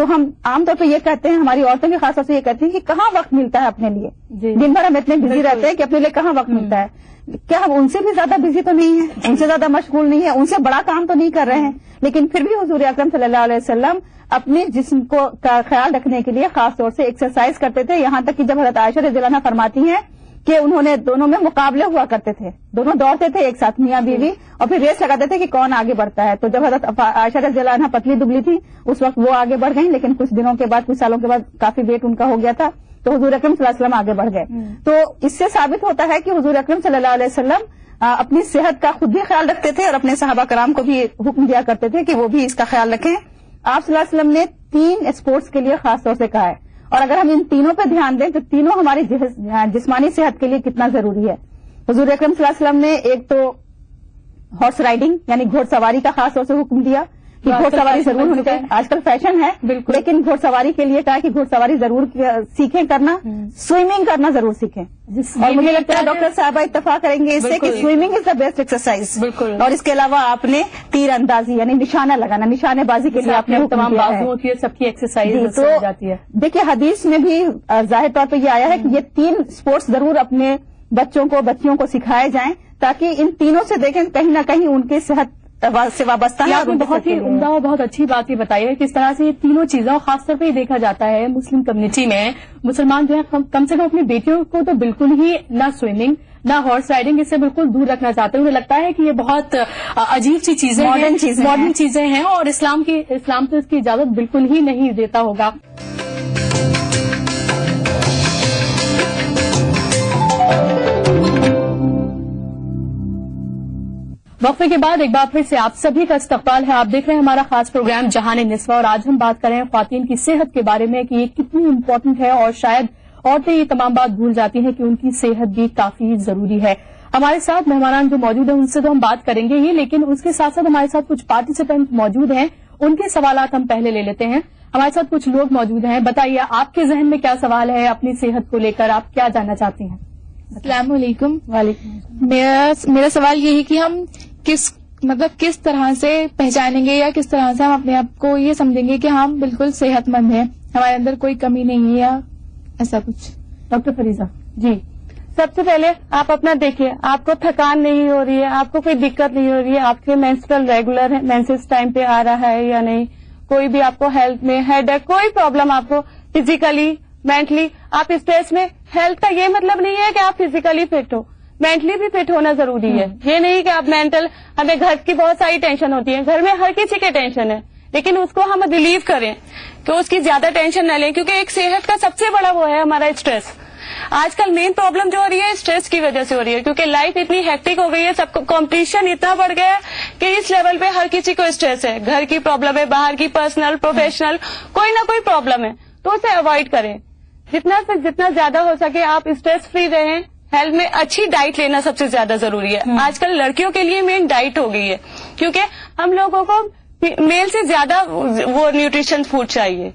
تو ہم عام طور پہ یہ کہتے ہیں, ہماری عورتوں کی خاص طور سے یہ کہتی ہیں کہ کہاں وقت ملتا ہے اپنے لیے, دن بھر ہم اتنے بزی رہتے ہیں کہ اپنے لیے کہاں وقت ملتا ہے. کیا ہم ان سے بھی زیادہ بزی تو نہیں ہیں, ان سے زیادہ مشغول نہیں ہے, ان سے بڑا کام تو نہیں کر رہے ہیں, لیکن پھر بھی حضور اکرم صلی اللہ علیہ وسلم اپنے جسم کو کا خیال رکھنے کے لیے خاص طور سے ایکسرسائز کرتے تھے. یہاں تک کہ جب حضرت عائشہ رضی اللہ عنہا فرماتی ہیں کہ انہوں نے دونوں میں مقابلے ہوا کرتے تھے, دونوں دوڑتے تھے ایک ساتھ میاں بیوی, اور پھر ریس لگاتے تھے کہ کون آگے بڑھتا ہے. تو جب حضرت عائشہ رضی اللہ عنہا پتلی دبلی تھی اس وقت وہ آگے بڑھ گئیں, لیکن کچھ دنوں کے بعد, کچھ سالوں کے بعد کافی ویٹ ان کا ہو گیا تھا, تو حضور اکرم صلی اللہ علیہ وسلم آگے بڑھ گئے. تو اس سے ثابت ہوتا ہے کہ حضور اکرم صلی اللہ علیہ وسلم اپنی صحت کا خود بھی خیال رکھتے تھے اور اپنے صحابہ کرام کو بھی حکم دیا کرتے تھے کہ وہ بھی اس کا خیال رکھیں. آپ صلی اللہ علیہ وسلم نے 3 اسپورٹس کے لیے خاص طور سے کہا ہے, اور اگر ہم ان تینوں پہ دھیان دیں تو تینوں ہماری جسمانی صحت کے لیے کتنا ضروری ہے. حضور اکرم صلی اللہ علیہ وسلم نے ایک تو ہارس رائڈنگ یعنی گھوڑ سواری کا خاص طور سے حکم دیا کہ گھوڑ سواری ضرور ہونی چاہیے. آج کل فیشن ہے بالکل, لیکن گھوڑ سواری کے لیے کہا کہ گھوڑ سواری ضرور سیکھیں کرنا, سوئمنگ کرنا ضرور سیکھیں. اور مجھے لگتا ہے ڈاکٹر صاحبہ اتفاق کریں گے اس سے کہ swimming is the best exercise. بالکل. اور اس کے علاوہ آپ نے تیر اندازی یعنی نشانہ لگانا, نشانے بازی کے لیے آپ نے تمام بازوؤں کی سب کی ایکسرسائز ہو جاتی ہے. دیکھیے حدیث میں بھی ظاہر طور پہ یہ آیا ہے کہ یہ 3 اسپورٹس ضرور اپنے بچوں کو بچیوں کو سکھائے جائیں, تاکہ ان تینوں سے دیکھیں کہیں نہ کہیں ان کی صحت سے وابستہ ہے. آپ نے بہت ہی عمدہ اور بہت اچھی بات یہ بتائی ہے, کس طرح سے یہ تینوں چیزیں, اور خاص طور پہ یہ دیکھا جاتا ہے مسلم کمیونٹی میں, مسلمان جو ہے کم سے کم اپنی بیٹیوں کو تو بالکل ہی نہ سوئمنگ نہ ہارس رائڈنگ اس سے بالکل دور رکھنا چاہتے ہیں. انہیں لگتا ہے کہ یہ بہت عجیب سی چیزیں ماڈرن چیزیں ہیں, اور اسلام تو اس کی اجازت بالکل ہی نہیں دیتا ہوگا. وقفے کے بعد ایک بار پھر سے آپ سبھی کا استقبال ہے. آپ دیکھ رہے ہیں ہمارا خاص پروگرام جہان نسواں, اور آج ہم بات کریں خواتین کی صحت کے بارے میں کہ یہ کتنی امپورٹنٹ ہے, اور شاید عورتیں یہ تمام بات بھول جاتی ہیں کہ ان کی صحت بھی کافی ضروری ہے. ہمارے ساتھ مہمانان جو موجود ہیں ان سے تو ہم بات کریں گے ہی, لیکن اس کے ساتھ ساتھ ہمارے ساتھ کچھ پارٹیسپینٹ موجود ہیں, ان کے سوالات ہم پہلے لے لیتے ہیں. ہمارے ساتھ کچھ لوگ موجود ہیں. بتائیے آپ کے ذہن میں کیا سوال ہے, اپنی صحت کو لے کر آپ کیا جاننا چاہتی ہیں؟ السلام علیکم. وعلیکم. میرا سوال یہی کہ ہم کس طرح سے پہچانیں گے یا کس طرح سے ہم اپنے آپ کو یہ سمجھیں گے کہ ہم بالکل صحت مند ہیں, ہمارے اندر کوئی کمی نہیں ہے یا ایسا کچھ؟ ڈاکٹر فریضہ. جی, سب سے پہلے آپ اپنا دیکھیے, آپ کو تھکان نہیں ہو رہی ہے, آپ کو کوئی دقت نہیں ہو رہی ہے, آپ کے مینسٹرل ریگولر ہے, مینسز ٹائم پہ آ رہا ہے یا نہیں, کوئی بھی آپ کو ہیلتھ میں ہیڈ ایک کوئی پرابلم آپ کو فزیکلی مینٹلی, آپ اسٹریس میں, ہیلتھ کا یہ مطلب نہیں ہے کہ آپ فزیکلی فٹ ہو, مینٹلی بھی فٹ ہونا ضروری ہے. یہ نہیں کہ آپ مینٹل, ہمیں گھر کی بہت ساری ٹینشن ہوتی ہے, گھر میں ہر کسی کی ٹینشن ہے, لیکن اس کو ہم ریلیو کریں کہ اس کی زیادہ ٹینشن نہ لیں, کیونکہ ایک صحت کا سب سے بڑا وہ ہے ہمارا اسٹریس. آج کل مین پرابلم جو ہو رہی ہے اسٹریس کی وجہ سے ہو رہی ہے, کیونکہ لائف اتنی ہیکٹک ہو گئی ہے, سب کو کمپٹیشن اتنا بڑھ گیا ہے کہ اس لیول پہ ہر کسی کو اسٹریس ہے. گھر کی پرابلم ہے, باہر کی پرسنل پروفیشنل کوئی نہ کوئی پرابلم ہے, تو اسے اوائڈ کریں. جتنا سے جتنا زیادہ ہو سکے آپ اسٹریس فری رہیں. ہیلتھ میں اچھی ڈائٹ لینا سب سے زیادہ ضروری ہے. آج کل لڑکیوں کے لیے مین ڈائٹ ہو گئی ہے, کیونکہ ہم لوگوں کو میل سے زیادہ وہ نیوٹریشن فوڈ چاہیے.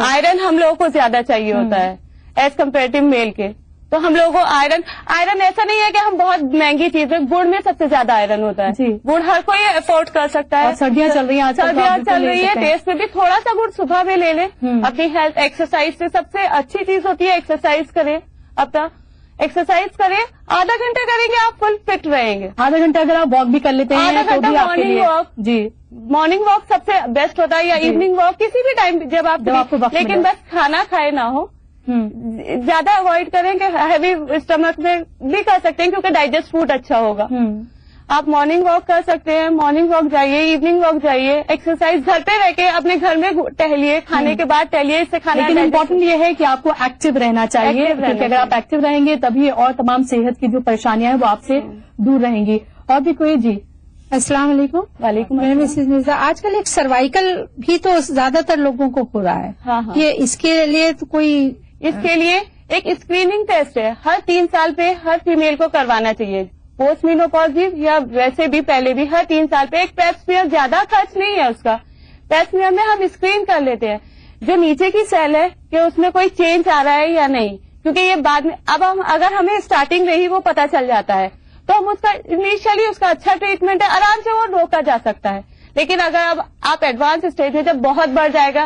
آئرن ہم لوگوں کو زیادہ چاہیے ہوتا ہے ایز کمپیریٹو میل کے. تو ہم لوگوں کو آئرن ایسا نہیں ہے کہ ہم بہت مہنگی چیز ہے, گڑ میں سب سے زیادہ آئرن ہوتا ہے. گڑ ہر کوئی افورڈ کر سکتا ہے. سردیاں چل رہی ہیں, سردیاں چل رہی ہے, ٹیسٹ میں بھی تھوڑا سا گڑ صبح میں لے لیں. اپنی ہیلتھ ایکسرسائز سے سب سے اچھی چیز ہوتی ہے ایکسرسائز کریں. اپنا ایکسرسائز کریں, آدھا گھنٹہ کریں گے آپ فل فٹ رہیں گے. آدھا گھنٹہ اگر آپ واک بھی کر لیتے ہیں, آدھا گھنٹہ مارننگ واک, جی مارننگ واک سب سے بیسٹ ہوتا ہے, یا ایوننگ واک کسی بھی ٹائم جب آپ کو وقت, لیکن بس کھانا کھائے نہ ہو, زیادہ اوائڈ کریں کہ ہیوی اسٹمک میں بھی کر سکتے ہیں کیونکہ ڈائجسٹ فوڈ اچھا ہوگا. آپ مارننگ واک کر سکتے ہیں, مارننگ واک جائیے, ایوننگ واک جائیے. ایکسرسائز گھر پہ رہ کے اپنے گھر میں ٹہلیے, کھانے کے بعد ٹہلیے, اس سے کھانا. لیکن امپورٹنٹ یہ ہے کہ آپ کو ایکٹیو رہنا چاہیے, کیونکہ اگر آپ ایکٹیو رہیں گے تبھی اور تمام صحت کی جو پریشانیاں ہیں وہ آپ سے دور رہیں گی. اور بھی کوئی؟ جی السلام علیکم. وعلیکم. مسز مرزا, آج کل ایک سروائیکل بھی تو زیادہ تر لوگوں کو ہو رہا ہے. یہ اس کے لیے تو کوئی, اس کے لیے ایک اسکریننگ ٹیسٹ ہے, ہر 3 سال پہ ہر فیمیل کو کروانا چاہیے. پوسٹ مینوپوزیو یا ویسے بھی پہلے بھی ہر 3 سال پہ ایک پیپسمیئر, زیادہ خرچ نہیں ہے اس کا. پیپسمیئر میں ہم اسکرین کر لیتے ہیں جو نیچے کی سیل ہے کہ اس میں کوئی چینج آ رہا ہے یا نہیں, کیونکہ یہ بعد میں اب اگر ہمیں اسٹارٹنگ میں ہی وہ پتا چل جاتا ہے تو ہم اس کا انیشلی اس کا اچھا ٹریٹمنٹ ہے, آرام سے وہ روکا جا سکتا ہے. لیکن اگر اب آپ ایڈوانس اسٹیج میں جب بہت بڑھ جائے گا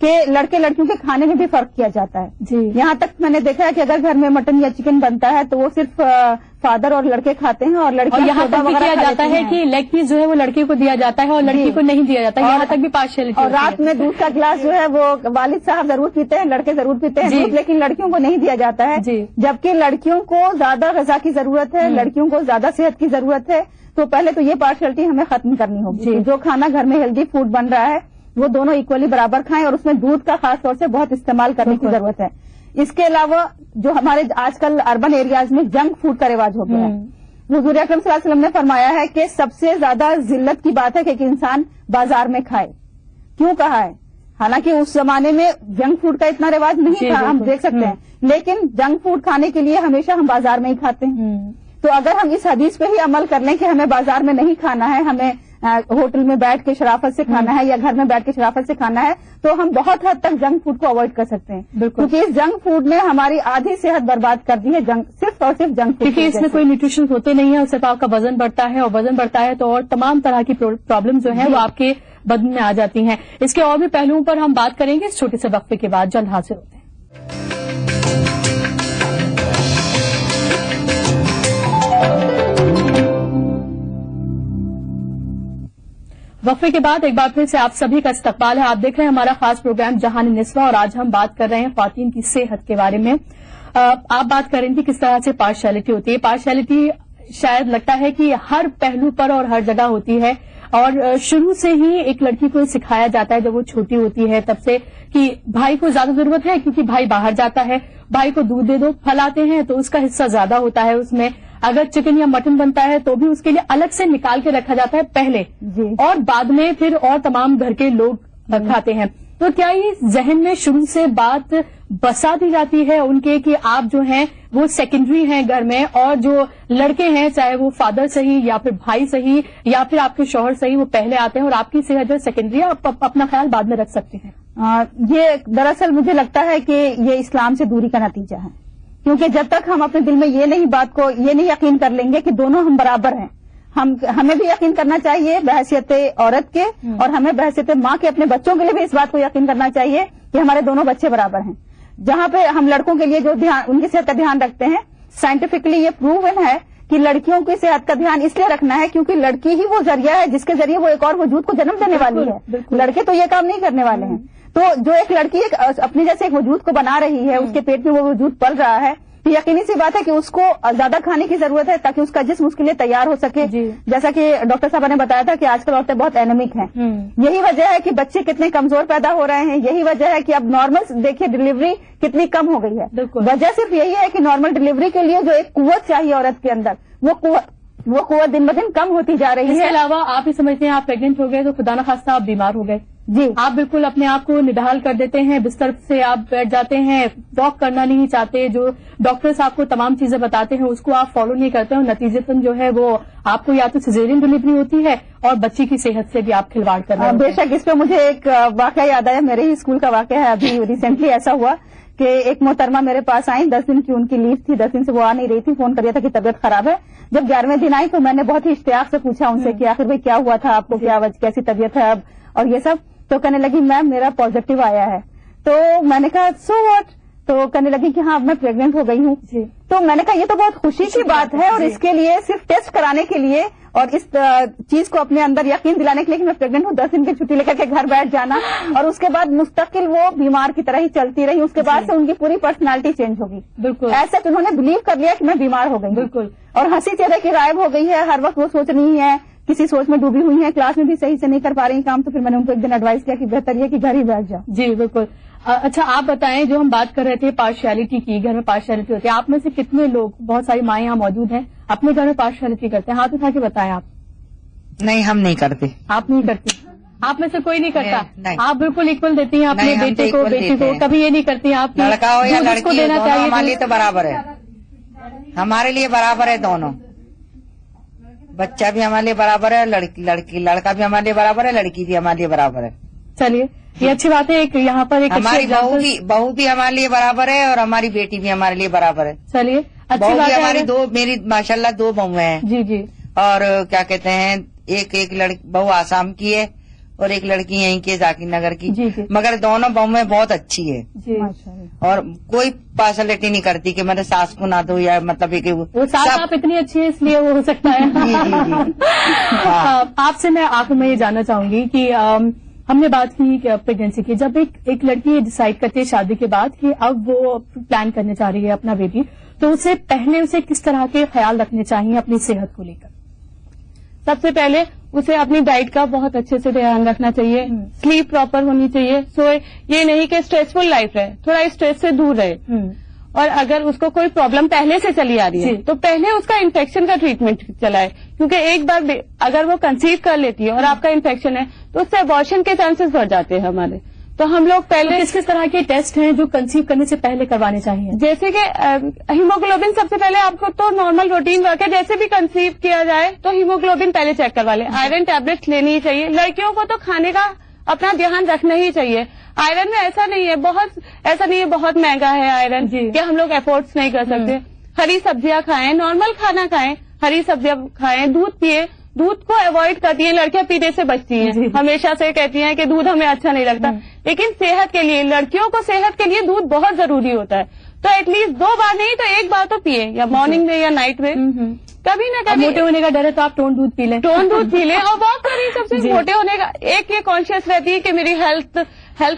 کہ لڑکے لڑکیوں کے کھانے میں بھی فرق کیا جاتا ہے. جی. یہاں تک میں نے دیکھا ہے کہ اگر گھر میں مٹن یا چکن بنتا ہے تو وہ صرف فادر اور لڑکے کھاتے ہیں اور لڑکیاں یہاں تک بھی کیا جاتا ہے کہ لیگ پیس جو ہے وہ لڑکے کو دیا جاتا ہے اور لڑکی کو نہیں دیا جاتا ہے. یہاں تک بھی پارشلٹی. اور رات میں دودھ کا گلاس جو ہے وہ والد صاحب ضرور پیتے ہیں, لڑکے ضرور پیتے ہیں دودھ, لیکن لڑکیوں کو نہیں دیا جاتا ہے. جبکہ لڑکیوں کو زیادہ غذا کی ضرورت ہے, لڑکیوں کو زیادہ صحت کی ضرورت ہے. تو پہلے تو یہ پارشلٹی ہمیں ختم کرنی ہوگی. جو کھانا گھر میں ہیلدی فوڈ بن رہا ہے وہ دونوں ایکولی برابر کھائیں, اور اس میں دودھ کا خاص طور سے بہت استعمال کرنے کی ضرورت ہے. اس کے علاوہ جو ہمارے آج کل اربن ایریاز میں جنک فوڈ کا رواج ہو گیا ہے, حضور اکرم صلی اللہ علیہ وسلم نے فرمایا ہے کہ سب سے زیادہ ذلت کی بات ہے کہ ایک انسان بازار میں کھائے. کیوں کہا ہے؟ حالانکہ اس زمانے میں جنک فوڈ کا اتنا رواج نہیں تھا, ہم دیکھ سکتے ہیں, لیکن جنک فوڈ کھانے کے لیے ہمیشہ ہم بازار میں ہی کھاتے ہیں. تو اگر ہم اس حدیث پہ ہی عمل کر لیں کہ ہمیں بازار میں نہیں کھانا ہے, ہمیں ہوٹل میں بیٹھ کے شرافت سے کھانا ہے یا گھر میں بیٹھ کے شرافت سے کھانا ہے, تو ہم بہت حد تک جنک فوڈ کو اوائڈ کر سکتے ہیں. کیونکہ اس جنک فوڈ نے ہماری آدھی صحت برباد کر دی ہے, صرف اور صرف جنک فوڈ. کیونکہ اس میں کوئی نیوٹریشن ہوتے نہیں ہے, اس سے آپ کا وزن بڑھتا ہے, اور وزن بڑھتا ہے تو اور تمام طرح کی پرابلم جو ہیں وہ آپ کے بدن میں آ جاتی ہیں. اس کے اور بھی پہلوؤں پر ہم بات کریں گے اس چھوٹے سے وقفے کے بعد. جلد حاضر ہوتے ہیں. وقفے کے بعد ایک بار پھر سے آپ سبھی کا استقبال ہے. آپ دیکھ رہے ہیں ہمارا خاص پروگرام جہان نسواں, اور آج ہم بات کر رہے ہیں خواتین کی صحت کے بارے میں. آپ بات کر رہی تھی کس طرح سے پارشلٹی ہوتی ہے. پارشلٹی شاید لگتا ہے کہ ہر پہلو پر اور ہر جگہ ہوتی ہے, اور شروع سے ہی ایک لڑکی کو سکھایا جاتا ہے جب وہ چھوٹی ہوتی ہے تب سے کہ بھائی کو زیادہ ضرورت ہے کیونکہ بھائی باہر جاتا ہے, بھائی کو دودھ دے دو, پھلاتے ہیں تو اس کا حصہ زیادہ ہوتا ہے اس میں. اگر چکن یا مٹن بنتا ہے تو بھی اس کے لیے الگ سے نکال کے رکھا جاتا ہے پہلے, اور بعد میں پھر اور تمام گھر کے لوگ کھاتے ہیں. تو کیا یہ ذہن میں شروع سے بات بسا دی جاتی ہے ان کے کہ آپ جو ہیں وہ سیکنڈری ہیں گھر میں, اور جو لڑکے ہیں چاہے وہ فادر صحیح یا پھر بھائی صحیح یا پھر آپ کے شوہر صحیح, وہ پہلے آتے ہیں اور آپ کی صحت جو سیکنڈری ہے, آپ اپنا خیال بعد میں رکھ سکتے ہیں؟ یہ دراصل مجھے لگتا ہے کہ یہ اسلام سے دوری کا نتیجہ ہے. کیونکہ جب تک ہم اپنے دل میں یہ نہیں یقین کر لیں گے کہ دونوں ہم برابر ہیں, ہمیں بھی یقین کرنا چاہیے بحیثیت عورت کے, اور ہمیں بحیثیت ماں کے اپنے بچوں کے لیے بھی اس بات کو یقین کرنا چاہیے کہ ہمارے دونوں بچے برابر ہیں. جہاں پہ ہم لڑکوں کے لیے جو ان کی صحت کا دھیان رکھتے ہیں, سائنٹیفکلی یہ پروون ہے کہ لڑکیوں کی صحت کا دھیان اس لیے رکھنا ہے کیونکہ لڑکی ہی وہ ذریعہ ہے جس کے ذریعے وہ ایک اور وجود کو جنم دینے والی ہے. لڑکے تو یہ کام نہیں کرنے والے ہیں. تو جو ایک لڑکی اپنے جیسے ایک وجود کو بنا رہی ہے, اس کے پیٹ میں وہ وجود پل رہا ہے, تو یقینی سی بات ہے کہ اس کو زیادہ کھانے کی ضرورت ہے تاکہ اس کا جسم اس کے لیے تیار ہو سکے. جیسا کہ ڈاکٹر صاحبہ نے بتایا تھا کہ آج کل عورتیں بہت اینیمک ہیں. یہی وجہ ہے کہ بچے کتنے کمزور پیدا ہو رہے ہیں, یہی وجہ ہے کہ اب نارمل دیکھیے ڈلیوری کتنی کم ہو گئی ہے. وجہ صرف یہی ہے کہ نارمل ڈلیوری کے لیے جو ایک قوت چاہیے عورت کے اندر, وہ قوت دن بدن کم ہوتی جا رہی ہے. اس کے علاوہ آپ ہی سمجھتے ہیں آپ پریگنٹ ہو گئے تو خدا نخواستہ آپ بیمار ہو گئے, جی آپ بالکل اپنے آپ کو نڈال کر دیتے ہیں, بستر سے آپ بیٹھ جاتے ہیں, واک کرنا نہیں چاہتے, جو ڈاکٹرز آپ کو تمام چیزیں بتاتے ہیں اس کو آپ فالو نہیں کرتے, اور نتیجتاً جو ہے وہ آپ کو یا تو سیزیرین ڈلیوری ہوتی ہے اور بچی کی صحت سے بھی آپ کھلواڑ کر رہے ہیں. بے شک اس پہ مجھے ایک واقعہ یاد آیا, میرے ہی اسکول کا واقعہ ہے. ابھی ریسنٹلی ایسا ہوا کہ ایک محترمہ میرے پاس آئی, 10 دن کی ان کی لیو تھی, 10 دن سے وہ آ نہیں رہی تھی, فون کر دیا تھا کہ طبیعت خراب ہے. جب 11ویں دن آئی تو میں نے بہت ہی اشتیاق سے پوچھا ان سے کہ آخر بھائی کیا ہوا تھا آپ کو, کیسی طبیعت ہے اب اور یہ سب. تو کہنے لگی میم میرا پازیٹو آیا ہے. تو میں نے کہا سو واٹ, تو کہنے لگی کہ ہاں اب میں پریگنٹ ہو گئی ہوں. تو میں نے کہا یہ تو بہت خوشی کی بات ہے, اور اس کے لیے صرف ٹیسٹ کرانے کے لیے اور اس چیز کو اپنے اندر یقین دلانے کے لیے کہ میں پریگنٹ ہوں, 10 دن کی چھٹی لے کر کے گھر بیٹھ جانا, اور اس کے بعد مستقل وہ بیمار کی طرح ہی چلتی رہی. اس کے بعد سے ان کی پوری پرسنالٹی چینج ہوگی. بالکل ایسا انہوں نے بلیو کر لیا کہ میں بیمار ہو گئی. بالکل, اور ہنسی چہرے کی غائب ہو گئی ہے, ہر وقت وہ سوچ رہی ہے, کسی سوچ میں ڈوبی ہوئی ہیں, کلاس میں بھی صحیح سے نہیں کر پا رہی کام. تو پھر میں نے ان کو ایک دن ایڈوائز کیا کہ بہتر یہ کہ گھر ہی بیٹھ جاؤ. جی بالکل. اچھا آپ بتائیں, جو ہم بات کر رہے تھے پارشیلٹی کی, گھر میں پارشیلٹی ہوتی ہے, آپ میں سے کتنے لوگ, بہت ساری مائیں یہاں موجود ہیں, اپنے گھر میں پارشیلٹی کرتے ہیں؟ ہاتھ اٹھا کے بتائیں. آپ نہیں, ہم نہیں کرتے. آپ نہیں کرتے؟ آپ میں سے کوئی نہیں کرتا؟ نہیں. آپ بالکل اکول دیتی ہیں اپنے بیٹے کو, بیٹی کو, کبھی یہ نہیں کرتی آپ کی لڑکا ہو یا لڑکی دینا ہو, چاہیے ہمارے لیے تو برابر ہے, ہمارے لیے برابر ہے دونوں. بچہ بھی ہمارے لیے برابر ہے, لڑکا بھی ہمارے لیے برابر ہے, لڑکی بھی ہمارے لیے برابر ہے. چلیے یہ اچھی بات ہے. ایک یہاں پر ایک ہماری بہو بھی ہمارے لیے برابر ہے, اور ہماری بیٹی بھی ہمارے لیے برابر ہے. چلیے اچھی بات ہے. ہماری میری ماشاءاللہ 2 بہویں ہیں. جی جی. اور کیا کہتے ہیں, ایک بہو آسام کی ہے اور ایک لڑکی یہیں کی ذاکر نگر کی. جی جی. مگر دونوں بہویں بہت اچھی ہے جی. اور کوئی پارشلٹی نہیں کرتی کہ میرے ساس کو نہ دو یا مطلب کہ وہ ساس آپ اتنی اچھی ہے اس لیے وہ ہو سکتا ہے. جی جی جی. آپ سے میں آخر میں یہ جاننا چاہوں گی کہ ہم نے بات کی پریگنینسی کی. جب ایک لڑکی ڈیسائیڈ کرتی ہے شادی کے بعد کہ اب وہ پلان کرنے چاہ رہی ہے اپنا بیبی, تو اسے پہلے اسے کس طرح کے خیال رکھنے چاہیے اپنی صحت کو لے کر؟ سب سے پہلے اسے اپنی ڈائٹ کا بہت اچھے سے دھیان رکھنا چاہیے, سلیپ پراپر ہونی چاہیے, سوئے یہ نہیں کہ اسٹریسفل لائف رہے, تھوڑا اسٹریس سے دور رہے. اور اگر اس کو کوئی پرابلم پہلے سے چلی آ رہی ہے تو پہلے اس کا انفیکشن کا ٹریٹمنٹ چلائے, کیونکہ ایک بار اگر وہ کنسیو کر لیتی ہے اور آپ کا انفیکشن ہے تو اس سے ابارشن کے چانسز بڑھ جاتے ہیں ہمارے. تو ہم لوگ پہلے کس طرح کے ٹیسٹ ہیں جو کنسیو کرنے سے پہلے کروانے چاہیے؟ جیسے کہ ہیموگلوبن سب سے پہلے آپ کو تو نارمل روٹین ورک ہے, جیسے بھی کنسیو کیا جائے تو ہیموگلوبن پہلے چیک کروا لیں. آئرن ٹیبلٹس لینی ہی چاہیے. لڑکیوں کو تو کھانے کا اپنا دھیان رکھنا ہی چاہیے. آئرن میں ایسا نہیں ہے بہت مہنگا ہے آئرن کہ ہم لوگ افورڈس نہیں کر سکتے. ہری سبزیاں کھائیں, نارمل کھانا کھائیں, ہری سبزیاں کھائیں, دودھ پیئے. دودھ کو اوائڈ کرتی ہیں لڑکیاں, پینے سے بچتی ہیں, ہمیشہ سے کہتی ہیں کہ دودھ ہمیں اچھا نہیں لگتا, لیکن صحت کے لیے, لڑکیوں کو صحت کے لیے دودھ بہت ضروری ہوتا ہے. تو ایٹ لیسٹ 2 بار نہیں تو 1 بار تو پیئے, یا مارننگ میں یا نائٹ میں. کبھی نہ کبھی موٹے ہونے کا ڈر ہے تو آپ ٹون دودھ پی لیں. اور واک کریں. سب سے موٹے ہونے کا ایک یہ کانشیس رہتی ہے کہ میری ہیلتھ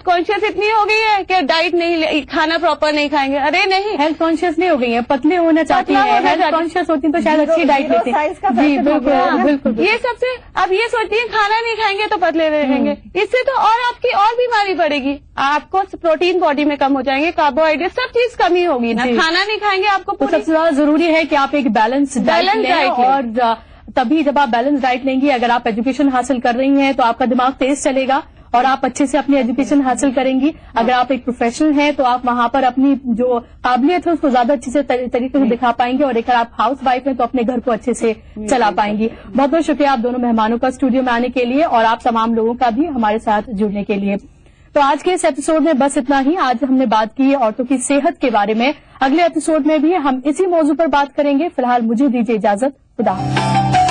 کانشیس اتنی ہو گئی ہے کہ ڈائٹ نہیں, کھانا پراپر نہیں کھائیں گے. ارے نہیں, ہیلتھ کانشیس نہیں ہو گئی ہے, پتلے ہونا چاہتی ہیں. ہیلتھ کانشیس ہوتی ہیں تو شاید اچھی ڈائٹ لیتے ہیں. جی بالکل. یہ سب سے اب یہ سوچتی ہیں کھانا نہیں کھائیں گے تو پتلے رہیں گے, اس سے تو اور آپ کی اور بیماری بڑھے گی. آپ کو پروٹین باڈی میں کم ہو جائیں گے, کاربوہائیڈریٹ سب چیز کمی ہوگی نا. کھانا نہیں کھائیں گے آپ کو. تو سب سے زیادہ ضروری ہے کہ آپ ایک بیلنس ڈائٹ لیں, اور تبھی جب آپ بیلنس ڈائٹ لیں گی, اگر آپ ایجوکیشن حاصل کر رہی ہیں تو آپ کا دماغ تیز چلے گا اور آپ اچھے سے اپنی ایجوکیشن حاصل کریں گی. اگر آپ ایک پروفیشنل ہیں تو آپ وہاں پر اپنی جو قابلیت ہے اس کو زیادہ اچھے سے طریقے سے دکھا پائیں گے, اور اگر آپ ہاؤس وائف ہیں تو اپنے گھر کو اچھے سے چلا پائیں گی. بہت بہت شکریہ آپ دونوں مہمانوں کا اسٹوڈیو میں آنے کے لیے, اور آپ تمام لوگوں کا بھی ہمارے ساتھ جڑنے کے لیے. تو آج کے اس ایپیسوڈ میں بس اتنا ہی. آج ہم نے بات کی عورتوں کی صحت کے بارے میں. اگلے ایپیسوڈ میں بھی ہم اسی موضوع پر بات کریں گے. فی الحال مجھے دیجیے اجازت. خدا حافظ.